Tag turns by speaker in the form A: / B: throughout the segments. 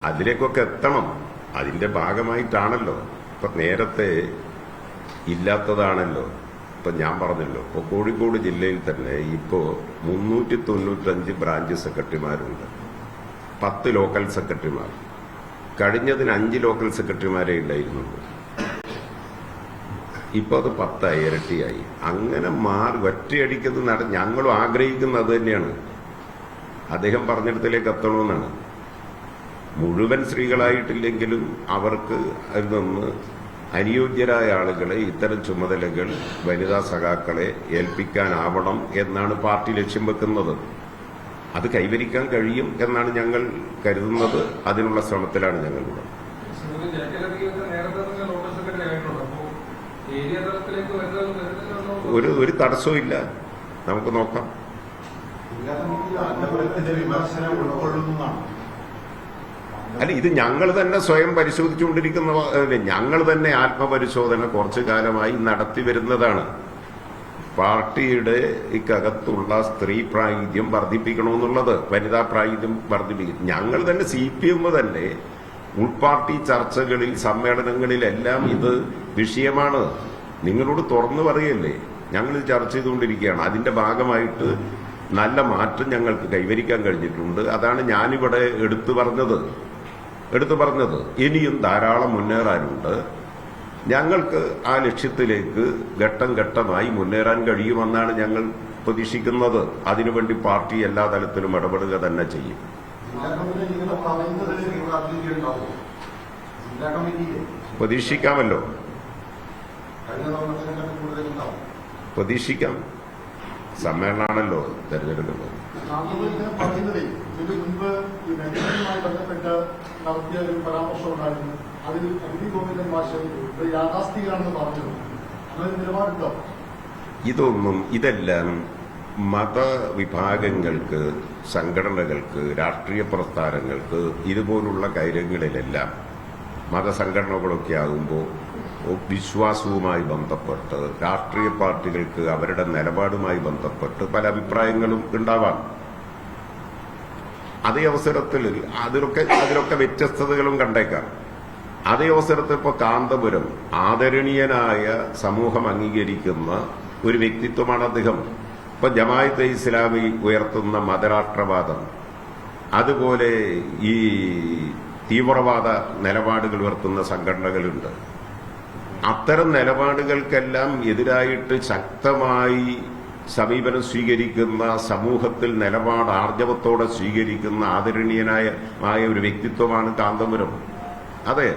A: അതിലേക്കൊക്കെ എത്തണം. അതിന്റെ ഭാഗമായിട്ടാണല്ലോ ഇപ്പൊ നേരത്തെ ഇല്ലാത്തതാണല്ലോ. ഇപ്പൊ ഞാൻ പറഞ്ഞല്ലോ, ഇപ്പൊ കോഴിക്കോട് ജില്ലയിൽ തന്നെ ഇപ്പോ 395 ബ്രാഞ്ച് സെക്രട്ടറിമാരുണ്ട്, 10 ലോക്കൽ സെക്രട്ടറിമാർ. കഴിഞ്ഞതിന് 5 ലോക്കൽ സെക്രട്ടറിമാരെ ഉണ്ടായിരുന്നുള്ളൂ. ഇപ്പൊ അത് 10 ഇരട്ടിയായി. അങ്ങനെ ഒറ്റയടിക്കുന്നത് ഞങ്ങളും ആഗ്രഹിക്കുന്നത് അത് തന്നെയാണ്. അദ്ദേഹം പറഞ്ഞിടത്തിലേക്ക് എത്തണമെന്നാണ്. മുഴുവൻ സ്ത്രീകളായിട്ടില്ലെങ്കിലും അവർക്ക് അതിൽ നിന്ന് അനുയോജ്യരായ ആളുകളെ ഇത്തരം ചുമതലകൾ വനിതാ സഖാക്കളെ ഏൽപ്പിക്കാനാവണം എന്നാണ് പാർട്ടി ലക്ഷ്യം വെക്കുന്നത്. അത് കൈവരിക്കാൻ കഴിയും എന്നാണ് ഞങ്ങൾ കരുതുന്നത്. അതിനുള്ള ശ്രമത്തിലാണ് ഞങ്ങളിവിടെ. ഒരു തടസ്സവും ഇല്ല, നമുക്ക് നോക്കാം. അല്ല, ഇത് ഞങ്ങൾ തന്നെ സ്വയം പരിശോധിച്ചുകൊണ്ടിരിക്കുന്ന, ഞങ്ങൾ തന്നെ ആത്മപരിശോധന കുറച്ചു കാലമായി നടത്തി വരുന്നതാണ്. പാർട്ടിയുടെ ഇക്കകത്തുള്ള സ്ത്രീ പ്രാതിനിധ്യം വർദ്ധിപ്പിക്കണമെന്നുള്ളത്, വനിതാ പ്രാതിനിധ്യം വർദ്ധിപ്പിക്കും. ഞങ്ങൾ തന്നെ CPM തന്നെ ഉൾപാർട്ടി ചർച്ചകളിൽ, സമ്മേളനങ്ങളിലെല്ലാം ഇത് വിഷയമാണ്. നിങ്ങളോട് തുറന്നു പറയല്ലേ, ഞങ്ങൾ ചർച്ച ചെയ്തുകൊണ്ടിരിക്കുകയാണ്. അതിന്റെ ഭാഗമായിട്ട് നല്ല മാറ്റം ഞങ്ങൾക്ക് കൈവരിക്കാൻ കഴിഞ്ഞിട്ടുണ്ട്. അതാണ് ഞാനിവിടെ എടുത്തു പറഞ്ഞത്. ഇനിയും ധാരാളം മുന്നേറാനുണ്ട്. ഞങ്ങൾക്ക് ആ ലക്ഷ്യത്തിലേക്ക് ഘട്ടം ഘട്ടമായി മുന്നേറാൻ കഴിയുമെന്നാണ് ഞങ്ങൾ പ്രതീക്ഷിക്കുന്നത്. അതിനുവേണ്ടി പാർട്ടി എല്ലാ തലത്തിലും ഇടപെടുക തന്നെ ചെയ്യും. പ്രതീക്ഷിക്കാമല്ലോ, പ്രതീക്ഷിക്കാം. സമ്മേളനമാണല്ലോ തെരഞ്ഞെടുക്കുന്നത്. ഇതെല്ലാം മതവിഭാഗങ്ങൾക്ക്, സംഘടനകൾക്ക്, രാഷ്ട്രീയ പ്രസ്ഥാനങ്ങൾക്ക് ഇതുപോലുള്ള കാര്യങ്ങളിലെല്ലാം മതസംഘടനകളൊക്കെ ആകുമ്പോൾ വിശ്വാസവുമായി ബന്ധപ്പെട്ട്, രാഷ്ട്രീയ പാർട്ടികൾക്ക് അവരുടെ നിലപാടുമായി ബന്ധപ്പെട്ട് പല അഭിപ്രായങ്ങളും ഉണ്ടാവാം. അതേ അവസരത്തിൽ അതിലൊക്കെ വ്യത്യസ്തതകളും കണ്ടേക്കാം. അതേ അവസരത്തിൽ ഇപ്പൊ കാന്തപുരം ആദരണീയനായ സമൂഹം അംഗീകരിക്കുന്ന ഒരു വ്യക്തിത്വമാണ് അദ്ദേഹം. ഇപ്പൊ ജമാഅത്തെ ഇസ്ലാമി ഉയർത്തുന്ന മതരാഷ്ട്രവാദം, അതുപോലെ ഈ തീവ്രവാദ നിലപാടുകൾ ഉയർത്തുന്ന സംഘടനകളുണ്ട്. അത്തരം നിലപാടുകൾക്കെല്ലാം എതിരായിട്ട് ശക്തമായി സമീപനം സ്വീകരിക്കുന്ന, സമൂഹത്തിൽ നിലപാട് ആർജവത്തോടെ സ്വീകരിക്കുന്ന ആദരണീയനായ ഒരു വ്യക്തിത്വമാണ് കാന്തപുരം. അതെ,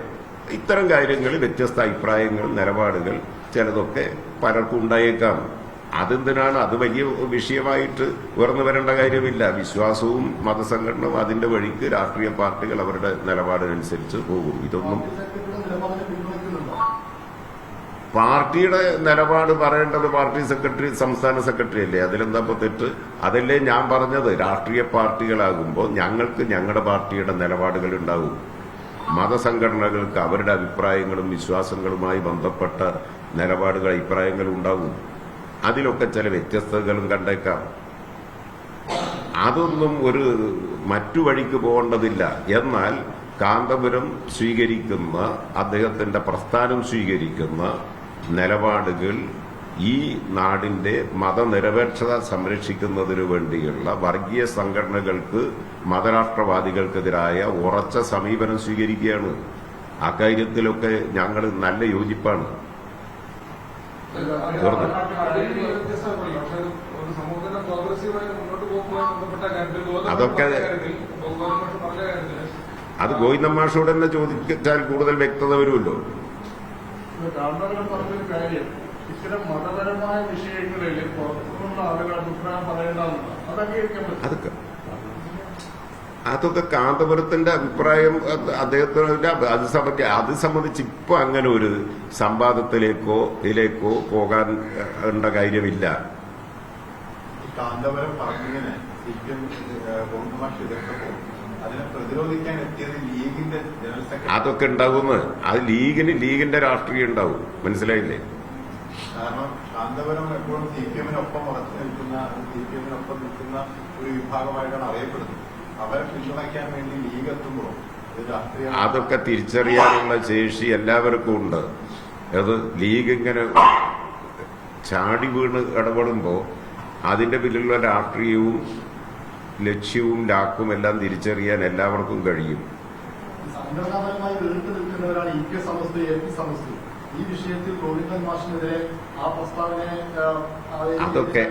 A: ഇത്തരം കാര്യങ്ങളിൽ വ്യത്യസ്ത അഭിപ്രായങ്ങൾ, നിലപാടുകൾ ചിലതൊക്കെ പലർക്കും ഉണ്ടായേക്കാം. അതെന്തിനാണ്? അത് വലിയ വിഷയമായിട്ട് ഉയർന്നു വരേണ്ട കാര്യമില്ല. വിശ്വാസവും മതസംഘടനയും അതിന്റെ വഴിക്ക് രാഷ്ട്രീയ പാർട്ടികൾ അവരുടെ നിലപാടിനനുസരിച്ച് പോകും. ഇതൊന്നും പാർട്ടിയുടെ നിലപാട് പറയേണ്ടത് പാർട്ടി സെക്രട്ടറി, സംസ്ഥാന സെക്രട്ടറി അല്ലേ. അതിലെന്താ തെറ്റ്? അതല്ലേ ഞാൻ പറഞ്ഞത്. രാഷ്ട്രീയ പാർട്ടികളാകുമ്പോൾ ഞങ്ങൾക്ക് ഞങ്ങളുടെ പാർട്ടിയുടെ നിലപാടുകൾ ഉണ്ടാവും. മതസംഘടനകൾക്ക് അവരുടെ അഭിപ്രായങ്ങളും വിശ്വാസങ്ങളുമായി ബന്ധപ്പെട്ട നിലപാടുകൾ, അഭിപ്രായങ്ങളും ഉണ്ടാവും. അതിലൊക്കെ ചില വ്യത്യസ്തതകളും കണ്ടേക്കാം. അതൊന്നും ഒരു മറ്റു വഴിക്ക് പോകേണ്ടതില്ല. എന്നാൽ കാന്തപുരം സ്വീകരിക്കുന്ന, അദ്ദേഹത്തിന്റെ പ്രസ്ഥാനം സ്വീകരിക്കുന്ന നിലപാടുകൾ ഈ നാടിന്റെ മതനിരപേക്ഷത സംരക്ഷിക്കുന്നതിനു വേണ്ടിയുള്ള വർഗീയ സംഘടനകൾക്ക്, മതരാഷ്ട്രവാദികൾക്കെതിരായ ഉറച്ച സമീപനം സ്വീകരിക്കുകയാണ്. അക്കാര്യത്തിലൊക്കെ ഞങ്ങൾ നല്ല യോജിപ്പാണ്. അതൊക്കെ അത് ഗോവിന്ദൻ മാഷോട് തന്നെ ചോദിച്ചാൽ കൂടുതൽ വ്യക്തത വരുമല്ലോ.
B: ഇത്തരം മതപരമായ വിഷയങ്ങളിൽ പുറത്തുനിന്നുള്ള ആളുകൾ അഭിപ്രായം പറയേണ്ടതുണ്ട്.
A: അതൊക്കെ കാന്തപുരത്തിന്റെ അഭിപ്രായം. അദ്ദേഹത്തിന്റെ അത് സംബന്ധിച്ച് ഇപ്പൊ അങ്ങനെ ഒരു സംവാദത്തിലേക്കോ ഇതിലേക്കോ പോകാൻ കാര്യമില്ല.
C: കാന്തപുരം പറഞ്ഞിങ്ങനെ അതിനെ പ്രതിരോധിക്കാൻ എത്തിയത് ലീഗിന്റെ ജനറൽ സെക്രട്ടറി.
A: അതൊക്കെ ഉണ്ടാവുമെന്ന്. അത് ലീഗിന്റെ രാഷ്ട്രീയം ഉണ്ടാവും. മനസ്സിലായില്ലേ?
C: കാരണം കാന്തപുരം എപ്പോഴും CPM-നൊപ്പം ഉറച്ചു നിൽക്കുന്ന, CPM-നൊപ്പം നിൽക്കുന്ന ഒരു വിഭാഗമായിട്ടാണ് അറിയപ്പെടുന്നത്. അവരെ പിന്തുണയ്ക്കാൻ വേണ്ടി ലീഗ് എത്തുമ്പോൾ ഇത് രാഷ്ട്രീയ
A: അതൊക്കെ തിരിച്ചറിയാനുള്ള ശേഷി എല്ലാവർക്കും ഉണ്ട്. അത് ലീഗ് ഇങ്ങനെ ചാടി വീണ് ഇടപെടുമ്പോൾ അതിന്റെ പിന്നിലുള്ള രാഷ്ട്രീയവും ലക്ഷ്യവും ലാക്കും എല്ലാം തിരിച്ചറിയാൻ എല്ലാവർക്കും കഴിയും.
D: സംഘടനാപരമായി വേറിട്ട് നിൽക്കുന്നവരാണ് EPS സമസ്ത, AP സമസ്ത. ഈ വിഷയത്തിൽ ഗോവിന്ദൻ മാഷിനെതിരെ ആ പ്രസ്താവനയെ
A: അതൊക്കെ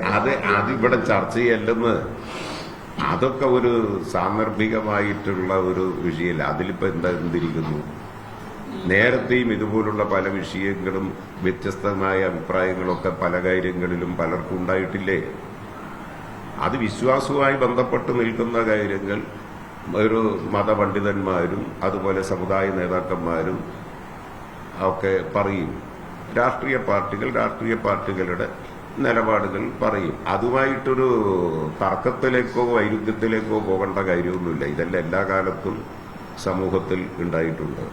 A: അതിവിടെ ചർച്ച ചെയ്യല്ലെന്ന്. അതൊക്കെ ഒരു സാന്ദർഭികമായിട്ടുള്ള ഒരു വിഷയമല്ല. അതിലിപ്പോ എന്തിരിക്കുന്നു? നേരത്തെയും ഇതുപോലുള്ള പല വിഷയങ്ങളും വ്യത്യസ്തമായ അഭിപ്രായങ്ങളൊക്കെ പല കാര്യങ്ങളിലും പലർക്കും ഉണ്ടായിട്ടില്ലേ? അത് വിശ്വാസവുമായി ബന്ധപ്പെട്ട് നിൽക്കുന്ന കാര്യങ്ങൾ ഒരു മതപണ്ഡിതന്മാരും അതുപോലെ സമുദായ നേതാക്കന്മാരും ഒക്കെ പറയും. രാഷ്ട്രീയ പാർട്ടികളുടെ നിലപാടുകൾ പറയും. അതുമായിട്ടൊരു തർക്കത്തിലേക്കോ വൈരുദ്ധ്യത്തിലേക്കോ പോകേണ്ട കാര്യമൊന്നുമില്ല. ഇതെല്ലാം എല്ലാ കാലത്തും സമൂഹത്തിൽ ഉണ്ടായിട്ടുണ്ട്.